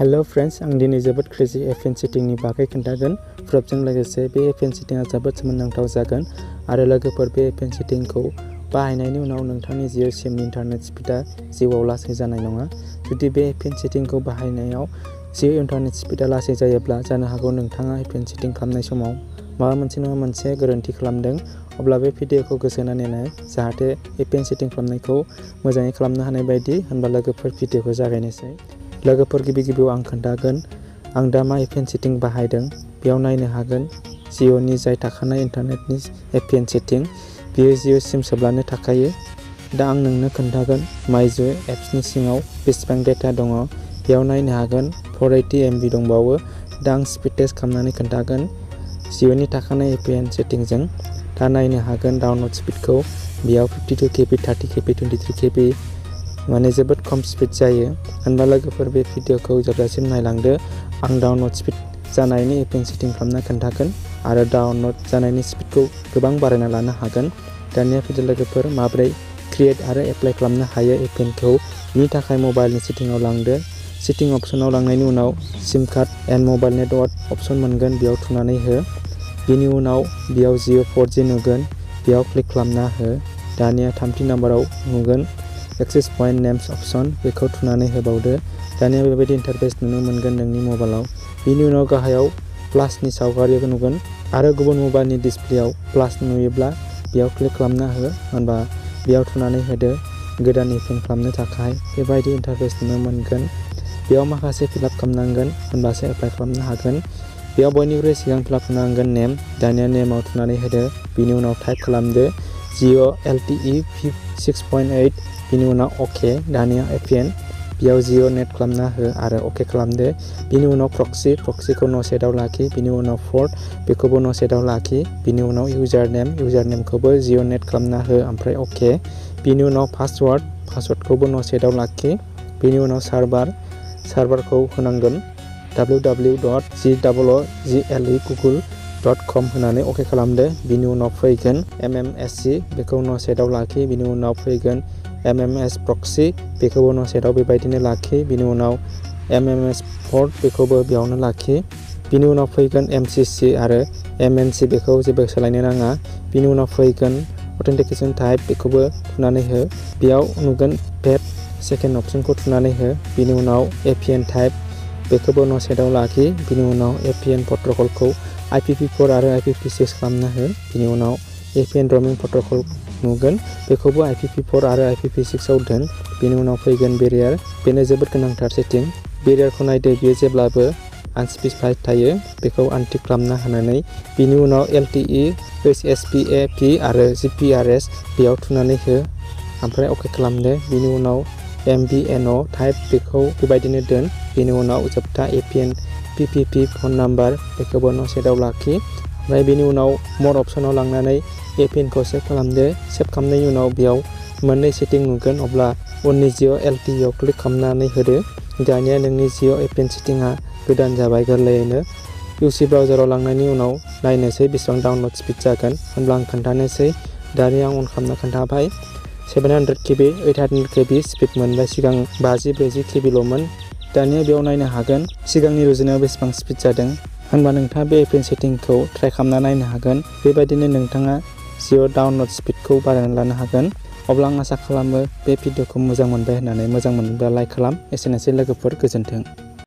Hello friends, आं दिनै जोबोद क्रेजी APN सेटिंनि बागै खोन्थागोन। प्रुफजों लोगोसे बे APN सेटिंआ जोबोद सोमोनांथाव जागोन आरो लोगोफोर बे APN सेटिंखौ बाहायनायनि उनाव नोंथांनि जिअ सिमनि इन्टारनेट स्पिडा जिउआव लासै जानाय नङा। जुदि बे APN सेटिंखौ बाहायनायाव जिअ इन्टारनेट स्पिडा लासै जायोब्ला जानो हागौ नोंथाङा APN सेटिं खालामनाय समाव माबा मोनसे नङा मोनसे गोरोन्थि खालामदों। अब्ला बे भिडिअखौ गोसो होनानै नाय जाहाथे APN सेटिं खालामनायखौ मोजाङै खालामनो हानाय बायदि। होनबा लोगोफोर भिडिअखौ जागायनोसै। लोगोफोर गिबियाव आं खोन्थागोन आं दा मा APN सेटिं बाहायदों। बेयाव नायनो हागोन जिअनि जाय थाखानाय इन्टारनेटनि APN सेटिं बेयो जिअ सिम सोब्लानो थाखायो। दा आं नोंनो खोन्थागोन माय जिअ एप्सनि सिङाव बेसेबां डेटा दङ। बेयाव नायनो हागोन 480 MB दंबावो। दा आं स्पिड टेस्ट खालामनानै खोन्थागोन जिअनि थाखानाय APN सेटिंजों। दा नायनो हागोन डाउनलड स्पिडखौ बेयाव 52 KB 30 KB 23 KB माने जोबोद खम स्पिड जायो। होनबा लोगोफोर बे भिडिअखौ जोबजासिम नायलांदो। आं डाउनलड स्पिड जानायनि APN सेटिं खालामना खोन्थागोन आरो डाउनलड जानायनि स्पिडखौ गोबां बारायना लानो हागोन। दानिया फैदो लोगोफोर माबोरै क्रिएट आरो एप्लाइ खालामनो हायो APNखौ। बिनि थाखाय मबाइलनि सेटिंआव लांदो। सेटिं अपसनाव लांनायनि उनाव SIM card end mobile network option मोनगोन, बेयाव थुनानै हो। बिनि उनाव बेयाव जिअ 4G नुगोन, बेयाव क्लिक खालामना हो। दानिया थामथि नाम्बाराव नुगोन एक्सेस पइन्ट नेम्स अपसन, बेखौ थुनानै होबावदो। दानिया बेबायदि इन्टारफेस नुनो मोनगोन नोंनि मबाइलाव। बिनि उनाव गाहायाव प्लासनि सावगारि नुगोन आरो गुबुन मबाइलनि डिसप्लेयाव प्लास नुयोब्ला बेयाव क्लिक खालामना हो। होनबा बेयाव थुनानै होदो गोदान APN खालामनो थाखाय। बेबायदि इन्टारफेस नुनो मोनगोन। बेयाव माखासे फिलआप खालामनांगोन होनबासो एप्लाइ खालामनो हागोन। बेयाव बयनिख्रुइ सिगां फिलआप खालामनांगोन नेम। दानिया नेमाव थुनानै होदो। बिनि उनाव टाइप खालामदो जिअ LTE 6.8। बिनि उनाव अके। दानिया APN बेयाव जिअ नेट खालामना हो आरो अके खालामदो। बिनि उनाव प्रक्सिखौ नो सेटआव लाखि। बिनि उनाव पर्ट बेखौबो नो सेटआव लाखि। बिनि उनाव इउजार नेमखौबो जिअ नेट खालामना हो ओमफ्राय अके। बिनि उनाव पासवर्डखौबो नो सेटआव लाखि। बिनि उनाव सार्भारखौ होनांगोन www.google.com होनानै अके खालामदो। बिनि उनाव फैगोन MMSC बेखौ नो सेटआव लाखि। बिनि उनाव फैगोन MMS प्रक्सि बेखौबो नो सेटआव बेबायदिनो लाखि। बिनि उनाव MMS पर्ट बेखौबो बेयावनो लाखि। बिनि उनाव फैगोन MCC आरो MNC बेखौ जेबो सोलायनो नाङा। बिनि उनाव फैगोन अथेन्टिकेसन टाइप बेखौबो थुनानै हो। बेयाव नुगोन पेड सेकेन्ड अपसनखौ थुनानै हो। बिनि उनाव APN टाइप बेखौबो नो सेटआव लाखि। बिनि उनाव APN प्रट'कलखौ IPv4 आरो IPv6 खालामना हो। बिनि उनाव APN रमिं प्रट'कल नुगोन, बेखौबो IPv4 आरो IPv6 आव दोन। बिनि उनाव फैगोन बेरियार, बेनो जोबोद गोनांथार सेटिं। बेरियारखौ नायदो, बियो जेब्लाबो आनस्पेसिफाइड थायो, बेखौ आनटिक खालामना होनानै बिनि उनाव LTE HSPAP आरो GPRS बेयाव थुनानै हो ओमफ्राय अके खालामदो। बिनि उनाव MVNO टाइप बेखौ बेबायदिनो दोन। बिनि उनाव जोबथा APN PPP फन नाम्बार बेखौबो नो सेटआव लाखि। ओमफ्राय बिनि उनाव मर अपसनाव लांनानै APNखौ सेभ खालामदो। सेभ खालामनायनि उनाव बेयाव मोननै सेटिं नुगोन, अब्ला उननि जिअ LTE आव क्लिक खालामनानै होदो। दानिया नोंनि जिअ APN सेटिंआ गोदान जाबाय गोरलैयैनो। UC ब्राउजाराव लांनायनि उनाव नायनोसै बेसेबां डाउनलड स्पिड जागोन। होनब्ला आं खोन्थानोसै। दानिया आं अन खालामना खोन्थाबाय 700 KB 800 KB स्पिड मोनबाय। सिगां 50-40 KBल'मोन। दानिया बेयाव नायनो हागोन सिगांनि रुजुनायाव बेसेबां स्पिड जादों। होनबा नोंथाङा बे APN सेटिंखौ ट्राइ खालामना नायनो हागोन। बेबायदिनो नोंथाङा जिअ डाउनलड स्पिडखौ बारायना लानो हागोन। अब्ला आं आसा खालामो बे भिडिअखौ मोजां मोनबाय होननानै। मोजां मोनोब्ला लाइक खालाम। एसेनोसै लोगोफोर, गोजोन्थों।